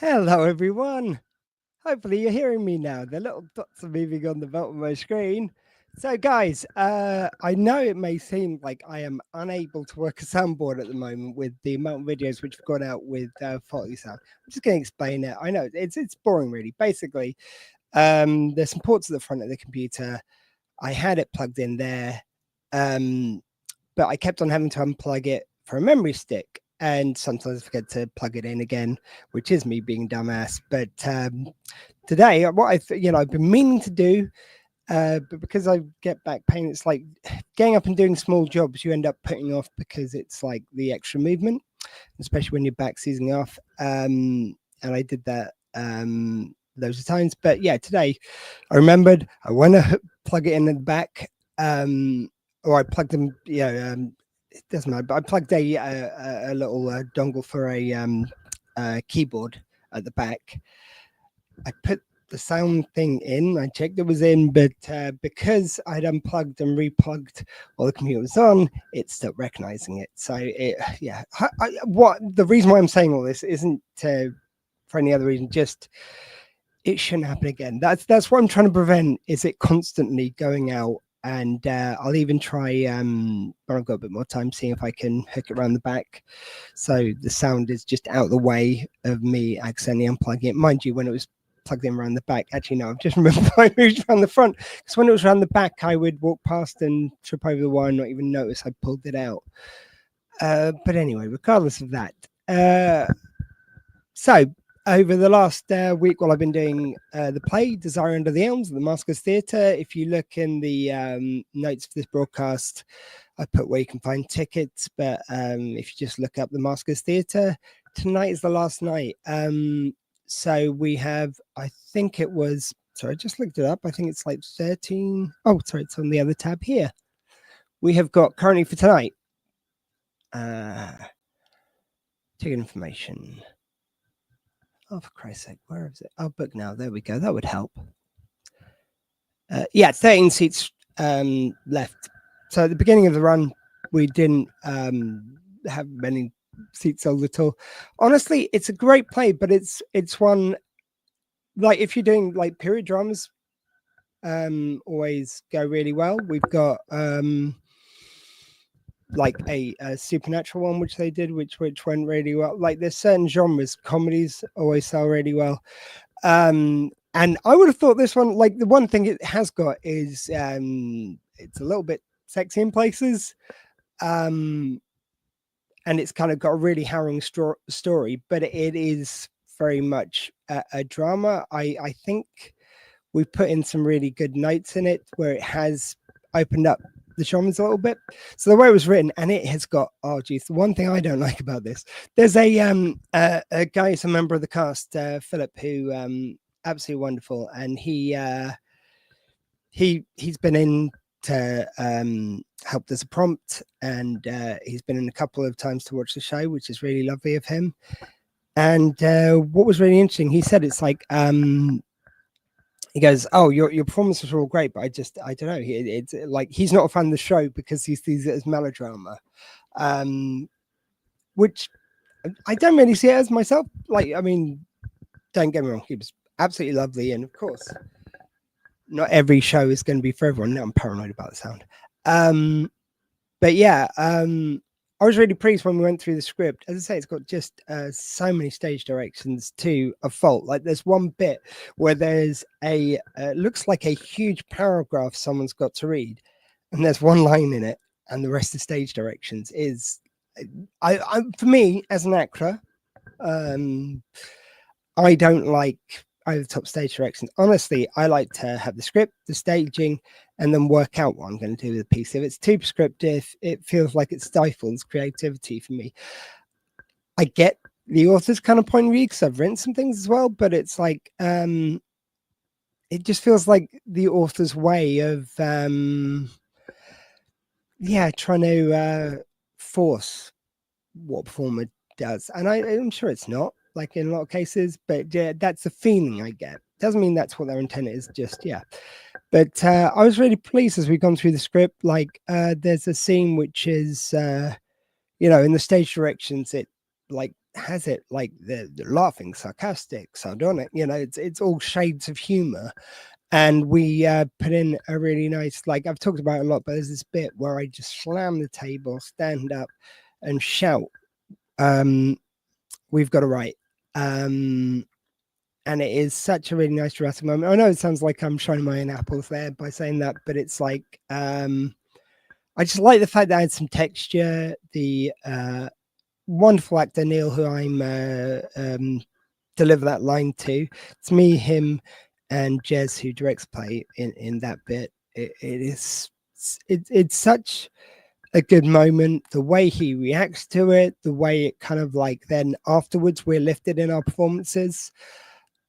Hello, everyone. Hopefully, you're hearing me now. The little dots are moving on the bottom of my screen. So, guys, I know it may seem like I am unable to work a soundboard at the moment with the amount of videos which have gone out with faulty sound. I'm just going to explain it. I know it's boring, really. Basically, there's some ports at the front of the computer. I had it plugged in there, but I kept on having to unplug it for a memory stick. And sometimes I forget to plug it in again, which is me being a dumbass. But today, what I've been meaning to do, but because I get back pain, it's like getting up and doing small jobs you end up putting off because it's like the extra movement, especially when your back's seizing off. And I did that loads of times. But yeah, today I remembered I want to plug it in the back. Or I plugged them, it doesn't matter, but I plugged a little dongle for a keyboard at the back. I put the sound thing in. I checked it was in, but because I'd unplugged and replugged while the computer was on, it stopped recognizing it. So what the reason why I'm saying all this isn't for any other reason. Just it shouldn't happen again. That's what I'm trying to prevent. Is it constantly going out? And I'll even try when I've got a bit more time, seeing if I can hook it around the back so the sound is just out of the way of me accidentally unplugging it. Mind you, when it was plugged in around the back, actually no, I've just remembered I moved around the front, because when it was around the back I would walk past and trip over the wire and not even notice I pulled it out. But anyway, regardless of that, so over the last week, while I've been doing the play Desire Under the Elms at the Maskers Theatre, if you look in the notes for this broadcast, I put where you can find tickets. But if you just look up the Maskers Theatre, tonight is the last night. So we have, I think it was, sorry, I just looked it up. I think it's like 13. Oh, sorry, it's on the other tab here. We have got currently for tonight, ticket information. Oh, for Christ's sake, where is it? Oh, book now. There we go. That would help. 13 seats left. So at the beginning of the run, we didn't have many seats sold at all. Honestly, it's a great play, but it's one, like if you're doing like period dramas, always go really well. We've got like a supernatural one which they did, which went really well. Like there's certain genres, comedies always sell really well, and I would have thought this one, like the one thing it has got is it's a little bit sexy in places, and it's kind of got a really harrowing story, but it is very much a drama. I think we put in some really good notes in it where it has opened up the genres a little bit. So the way it was written, and it has got, oh geez, the one thing I don't like about this, there's a guy who's a member of the cast, Philip, who absolutely wonderful, and he's been in to help as a prompt, and he's been in a couple of times to watch the show, which is really lovely of him. And what was really interesting, he said it's like he goes, oh, your performances were all great, but I don't know. It's like he's not a fan of the show because he sees it as melodrama, which I don't really see it as myself. Like, I mean, don't get me wrong, he was absolutely lovely, and of course, not every show is going to be for everyone. Now I'm paranoid about the sound. But yeah, I was really pleased when we went through the script. As I say, it's got just so many stage directions to a fault. Like there's one bit where there's a looks like a huge paragraph someone's got to read, and there's one line in it, and the rest of stage directions is, I for me as an actor, I don't like over the top stage directions. Honestly, I like to have the script, the staging, and then work out what I'm going to do with the piece. If it's too prescriptive, it feels like it stifles creativity for me. I get the author's kind of point of view because I've written some things as well, but it's like it just feels like the author's way of trying to force what performer does. And I'm sure it's not, like in a lot of cases, but yeah, that's the feeling I get. Doesn't mean that's what their intent is, just but I was really pleased as we've gone through the script. Like there's a scene which is in the stage directions, it like has it like the laughing, sarcastic, sardonic. It's all shades of humor. And we put in a really nice, like I've talked about it a lot, but there's this bit where I just slam the table, stand up, and shout, "We've got to write." And it is such a really nice dramatic moment. I know it sounds like I'm showing my own apples there by saying that, but it's like I just like the fact that I had some texture. The wonderful actor Neil, who I'm deliver that line to. It's me, him, and Jez, who directs play in that bit. It's such a good moment. The way he reacts to it, the way it kind of like then afterwards we're lifted in our performances.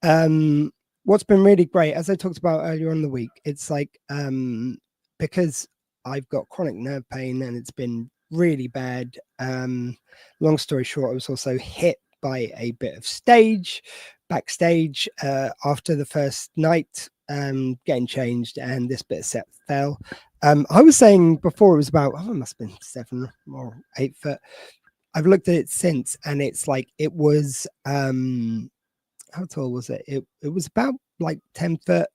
What's been really great, as I talked about earlier on in the week, it's like because I've got chronic nerve pain and it's been really bad. Long story short, I was also hit by a bit of backstage after the first night, getting changed, and this bit of set fell. I was saying before it was about, it must have been 7 or 8 foot. I've looked at it since, and it's like it was how tall was it? It was about like 10 foot,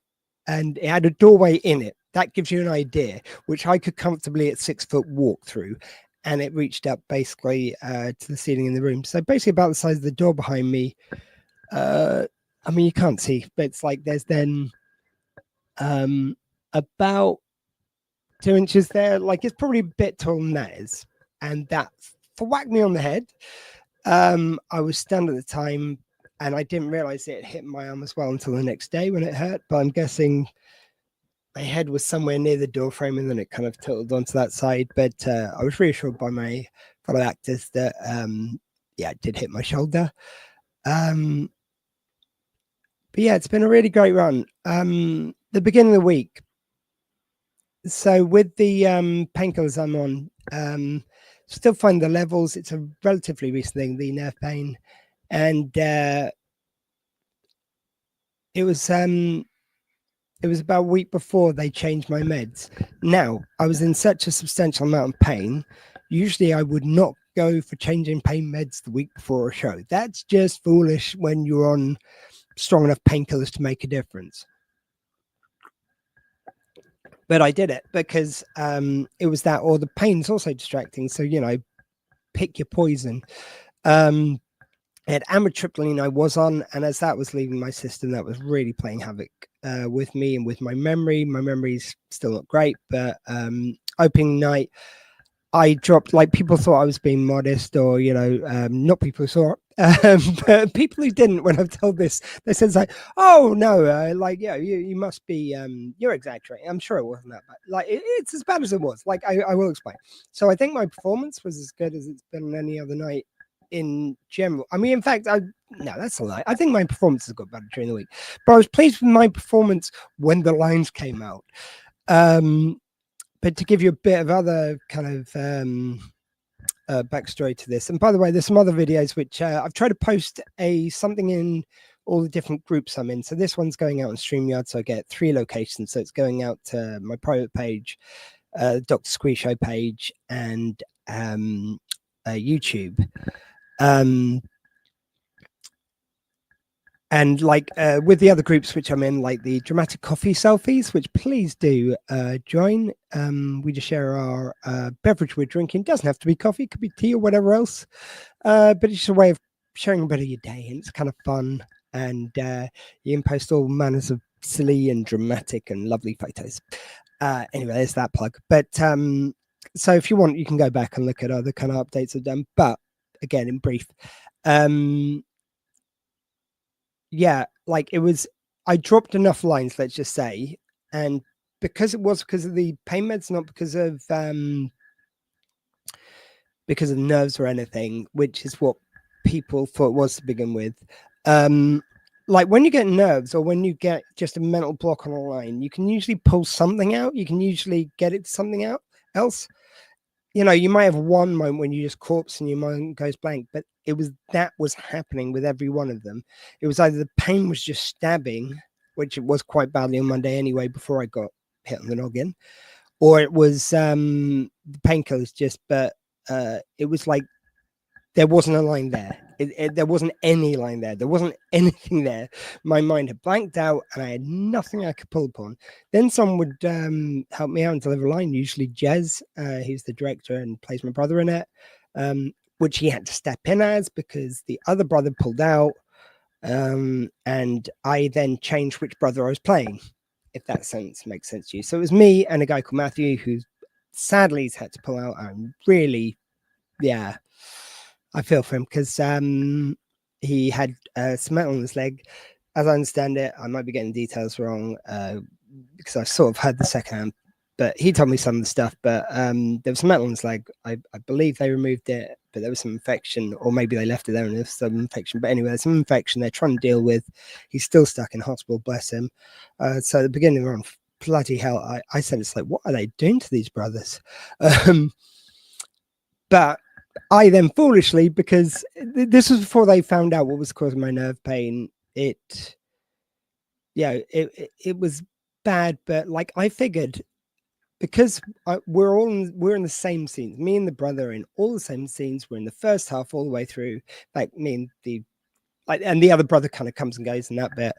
and it had a doorway in it. That gives you an idea, which I could comfortably at 6 foot walk through. And it reached up basically to the ceiling in the room. So basically about the size of the door behind me. I mean, you can't see, but it's like there's then about 2 inches there. Like it's probably a bit taller than that is. And that whacked me on the head. I was stunned at the time, and I didn't realize it hit my arm as well until the next day when it hurt. But I'm guessing my head was somewhere near the door frame, and then it kind of tilted onto that side. But I was reassured by my fellow actors that, it did hit my shoulder. But yeah, it's been a really great run. The beginning of the week. So with the painkillers I'm on, still find the levels. It's a relatively recent thing, the nerve pain. And it was about a week before they changed my meds. Now, I was in such a substantial amount of pain. Usually I would not go for changing pain meds the week before a show. That's just foolish when you're on strong enough painkillers to make a difference. But I did it because it was that, or the pain's also distracting. So, pick your poison. At amitriptyline I was on, and as that was leaving my system, that was really playing havoc with me and with my memory. My memory's still not great, but opening night, I dropped, like, people thought I was being modest, or, not people who saw it, but people who didn't, when I've told this, they said, like, oh, no, you must be, you're exaggerating. I'm sure it wasn't that bad. Like, it's as bad as it was. Like, I will explain. So I think my performance was as good as it's been on any other night in general. I mean, in fact, no, that's a lie. I think my performance has got better during the week, but I was pleased with my performance when the lines came out. But to give you a bit of other kind of backstory to this, and by the way, there's some other videos which I've tried to post something in all the different groups I'm in. So this one's going out on StreamYard, so I get 3 locations. So it's going out to my private page, Dr. Squee Show page, and YouTube. And like with the other groups which I'm in, like the Dramatic Coffee Selfies, which please do join. We just share our beverage we're drinking. Doesn't have to be coffee, it could be tea or whatever else. But it's just a way of sharing a bit of your day, and it's kind of fun. And you can post all manners of silly and dramatic and lovely photos. Anyway, there's that plug. But so if you want, you can go back and look at other kind of updates I've done. But again, in brief, yeah, like it was, I dropped enough lines, let's just say, and because it was because of the pain meds, not because of nerves or anything, which is what people thought it was to begin with. Like when you get nerves or when you get just a mental block on a line, you can usually pull something out. You can usually get it to something else. You might have one moment when you just corpse and your mind goes blank, but that was happening with every one of them. It was either the pain was just stabbing, which it was quite badly on Monday anyway, before I got hit on the noggin, or it was the painkillers but it was like there wasn't a line there. There wasn't any line there. There wasn't anything there. My mind had blanked out, and I had nothing I could pull upon. Then someone would help me out and deliver a line. Usually Jez, who's the director and plays my brother in it, which he had to step in as because the other brother pulled out. And I then changed which brother I was playing, if that makes sense to you. So it was me and a guy called Matthew, who sadly has had to pull out. And really, yeah, I feel for him because he had cement on his leg. As I understand it, I might be getting details wrong because I sort of heard the second hand, but he told me some of the stuff. But there was some metal on his leg. I believe they removed it, but there was some infection, or maybe they left it there and there's some infection. But anyway, there's some infection they're trying to deal with. He's still stuck in hospital, bless him. So at the beginning, we're on bloody hell. I said, it's like, what are they doing to these brothers? But I then foolishly, because this was before they found out what was causing my nerve pain, it was bad, but like I figured, because we're in the same scenes, me and the brother in all the same scenes. We're in the first half all the way through, like me and and the other brother kind of comes and goes in that bit,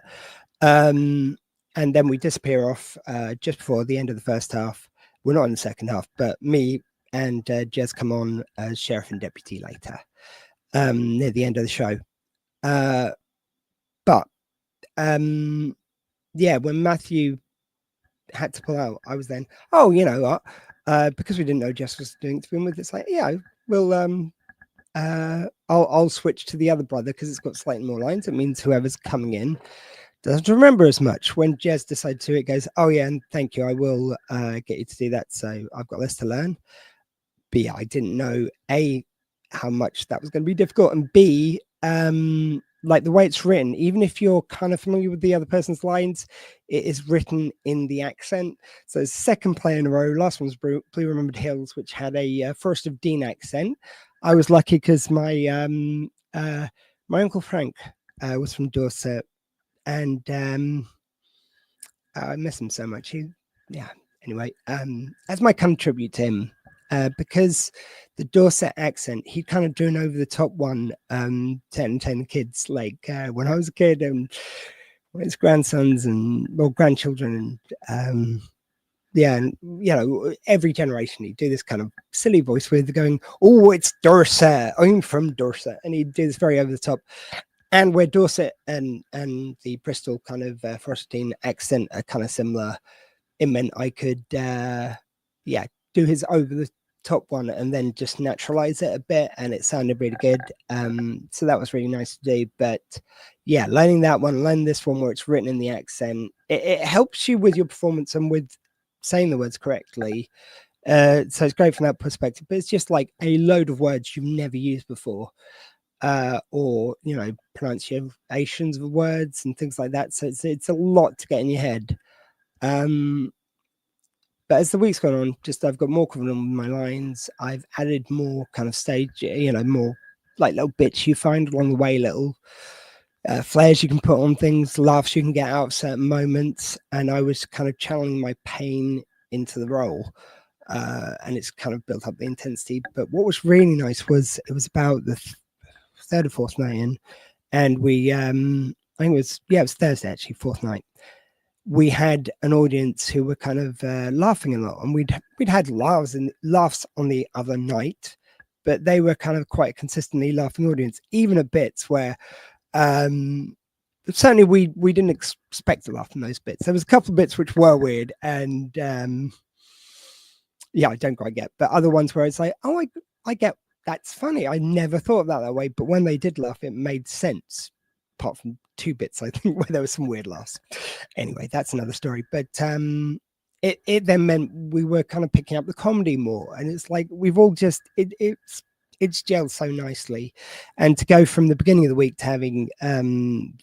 and then we disappear off just before the end of the first half. We're not in the second half, but me and Jez come on as sheriff and deputy later, near the end of the show. But yeah, when Matthew had to pull out, I was then, oh, you know what? Because we didn't know Jess was doing it to begin with, it's like, yeah, we'll I'll switch to the other brother because it's got slightly more lines. It means whoever's coming in doesn't remember as much. When Jez decided to, it goes, oh yeah, and thank you, I will get you to do that. So I've got less to learn. But yeah, I didn't know A, how much that was going to be difficult, and B, like the way it's written, even if you're kind of familiar with the other person's lines, it is written in the accent. So second play in a row. Last one's Blue Remembered Hills, which had a Forest of Dean accent. I was lucky because my Uncle Frank was from Dorset, and I miss him so much. Anyway, as my kind of tribute to him, because the Dorset accent, he'd kind of do an over the top one to entertain the kids, like when I was a kid and his grandsons and grandchildren, and and you know, every generation he'd do this kind of silly voice with going, oh, it's Dorset, I'm from Dorset, and he'd do this very over the top. And where Dorset and the Bristol kind of Forestine accent are kind of similar, it meant I could do his over the top one and then just naturalize it a bit, and it sounded really good. So that was really nice to do. But yeah, learning that one, learning this one where it's written in the accent, it helps you with your performance and with saying the words correctly. So it's great from that perspective, but it's just like a load of words you've never used before, or you know, pronunciations of words and things like that. So it's a lot to get in your head. But as the week's gone on, I've got more confident with my lines. I've added more kind of stage, you know, more like little bits you find along the way, little flares you can put on things, laughs you can get out of certain moments. And I was kind of channeling my pain into the role. And it's kind of built up the intensity. But what was really nice was it was about the third or fourth night in, and we, I think it was Thursday actually, fourth night. We had an audience who were kind of laughing a lot, and we'd had laughs on the other night, but they were kind of quite consistently laughing audience, even at bits where certainly we didn't expect to laugh in those bits. There was a couple of bits which were weird, and I don't quite get, but other ones where it's like, oh, I get, that's funny. I never thought of that way, but when they did laugh, it made sense. Apart from two bits, I think, where there was some weird laughs. Anyway, that's another story. But it then meant we were kind of picking up the comedy more, and it's like we've all just it's gelled so nicely. And to go from the beginning of the week to having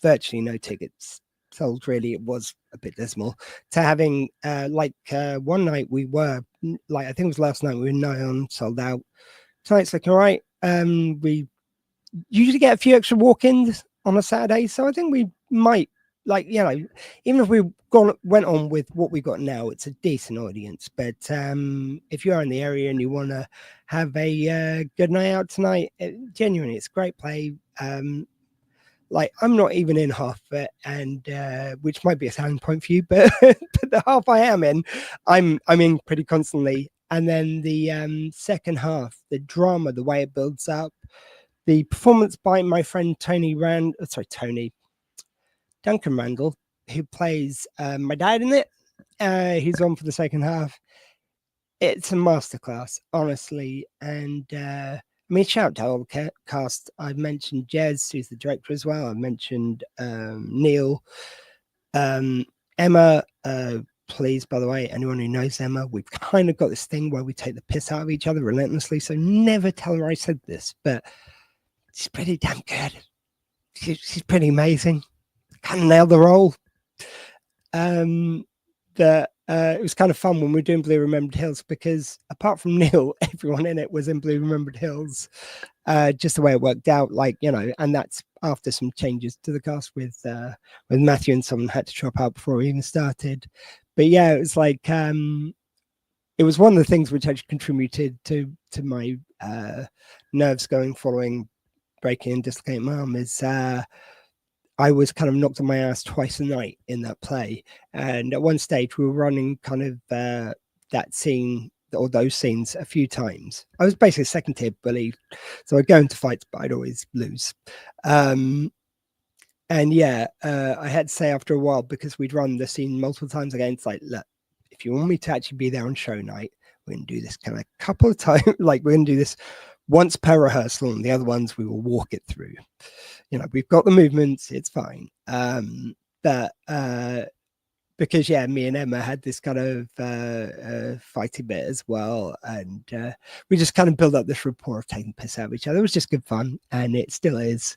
virtually no tickets sold, really, it was a bit dismal. To having one night we were like, I think it was last night, we were nigh on sold out. Tonight's looking all right. We usually get a few extra walk-ins on a Saturday, so I think we might like, even if we went on with what we got now, it's a decent audience. But if you're in the area and you want to have a good night out tonight, genuinely, it's a great play. Like, I'm not even in half of it, and which might be a selling point for you, but, but the half I am in, I'm in pretty constantly. And then the second half, the drama, the way it builds up, the performance by my friend Tony Duncan Randall, who plays my dad in it. He's on for the second half. It's a masterclass, honestly. And I mean, shout out to all the cast. I've mentioned Jez, who's the director as well. I mentioned Neil, Emma. Please, by the way, anyone who knows Emma, we've kind of got this thing where we take the piss out of each other relentlessly. So never tell her I said this, but she's pretty damn good. She's pretty amazing. Kind of nailed the role. It was kind of fun when we were doing Blue Remembered Hills, because apart from Neil, everyone in it was in Blue Remembered Hills. Just the way it worked out, like, and that's after some changes to the cast with Matthew, and someone had to drop out before we even started. But yeah, it was like it was one of the things which actually contributed to my nerves going following breaking and dislocating my arm. Is I was kind of knocked on my ass twice a night in that play. And at one stage we were running kind of that scene or those scenes a few times. I was basically a second tier bully. So I'd go into fights, but I'd always lose. And yeah, I had to say after a while, because we'd run the scene multiple times again, it's like, look, if you want me to actually be there on show night, we're going to do this kind of a couple of times. Like, we're going to do this once per rehearsal, and the other ones we will walk it through. We've got the movements, it's fine. But because me and Emma had this kind of fighting bit as well, and we just kind of built up this rapport of taking piss out of each other. It was just good fun, and it still is.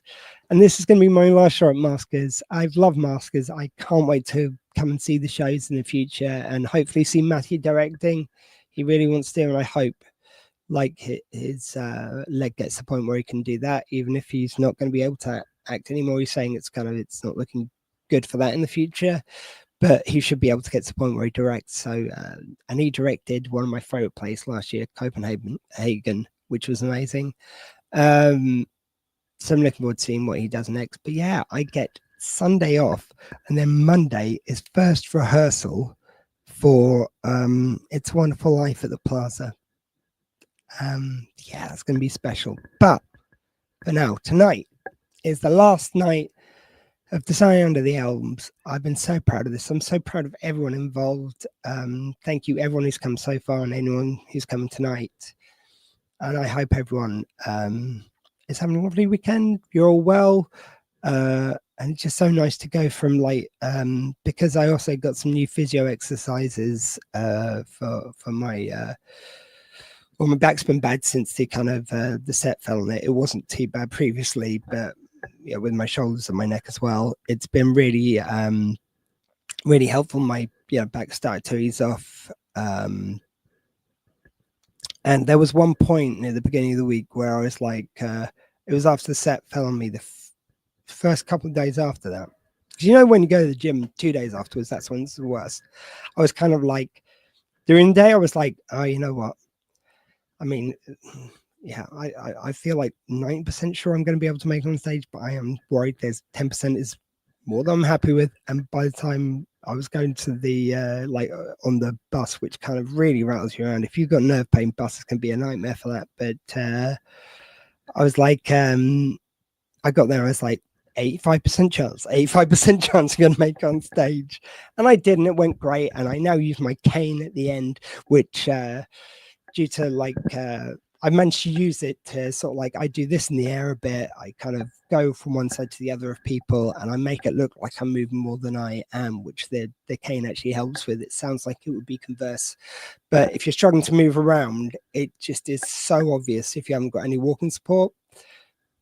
And this is going to be my last show at Maskers. I've loved Maskers. I can't wait to come and see the shows in the future, and hopefully see Matthew directing. He really wants to, and I hope like his leg gets to the point where he can do that, even if he's not going to be able to act anymore. He's saying it's not looking good for that in the future, but he should be able to get to the point where he directs. So and he directed one of my favorite plays last year, Copenhagen, which was amazing. So I'm looking forward to seeing what he does next. But yeah, I get Sunday off, and then Monday is first rehearsal for It's a Wonderful Life at the Plaza. Yeah, that's going to be special. But for now, tonight is the last night of designing Under the Elms. I've been so proud of this. I'm so proud of everyone involved. Thank you, everyone who's come so far, and anyone who's coming tonight. And I hope everyone is having a lovely weekend. You're all well. And it's just so nice to go from because I also got some new physio exercises for my my back's been bad since the kind of the set fell on it. It wasn't too bad previously, but with my shoulders and my neck as well, it's been really really helpful. My back started to ease off, and there was one point near the beginning of the week where I was like, it was after the set fell on me, the first couple of days after that, because when you go to the gym 2 days afterwards, that's when it's the worst. I was kind of like, during the day I was like, oh, you know what, I mean, yeah, I feel like 90% sure I'm going to be able to make it on stage, but I am worried there's 10% is more than I'm happy with. And by the time I was going to the on the bus, which kind of really rattles you around, if you've got nerve pain, buses can be a nightmare for that. But I was like, I got there, I was like, 85% chance I'm going to make it on stage. And I did, and it went great. And I now use my cane at the end, which due to I managed to use it to sort of I do this in the air a bit. I kind of go from one side to the other of people, and I make it look like I'm moving more than I am, which the cane actually helps with. It sounds like it would be converse, but if you're struggling to move around, it just is so obvious if you haven't got any walking support.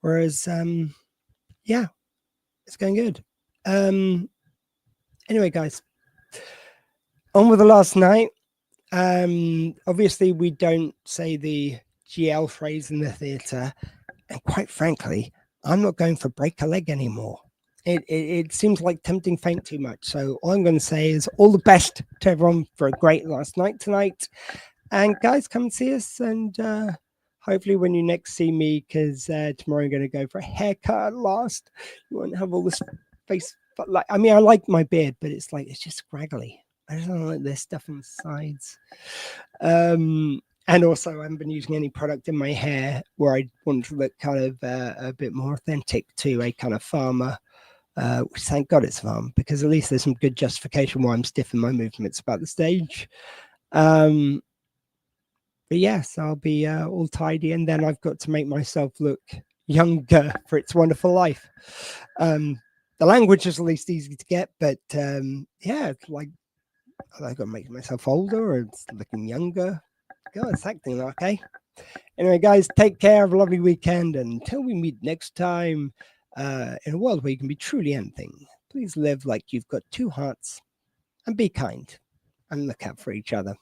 Whereas, yeah, it's going good. Anyway, guys, on with the last night. Obviously, we don't say the GL phrase in the theatre, and quite frankly, I'm not going for break a leg anymore. it seems like tempting fate too much. So all I'm going to say is all the best to everyone for a great last night tonight. And guys, come see us, and hopefully when you next see me, because tomorrow I'm going to go for a haircut at last. You won't have all this face. But like, I mean, I like my beard, but it's like it's just scraggly. I just don't like this stuff in the sides. And also, I haven't been using any product in my hair where I want to look kind of a bit more authentic to a kind of farmer. Which thank God it's farm, because at least there's some good justification why I'm stiff in my movements about the stage. But yes, I'll be all tidy, and then I've got to make myself look younger for It's Wonderful Life. The language is at least easy to get, but yeah, it's like I've got to make myself older or it's looking younger. God, it's acting okay. Anyway, guys, take care. Have a lovely weekend. And until we meet next time, in a world where you can be truly anything, please live like you've got two hearts and be kind and look out for each other.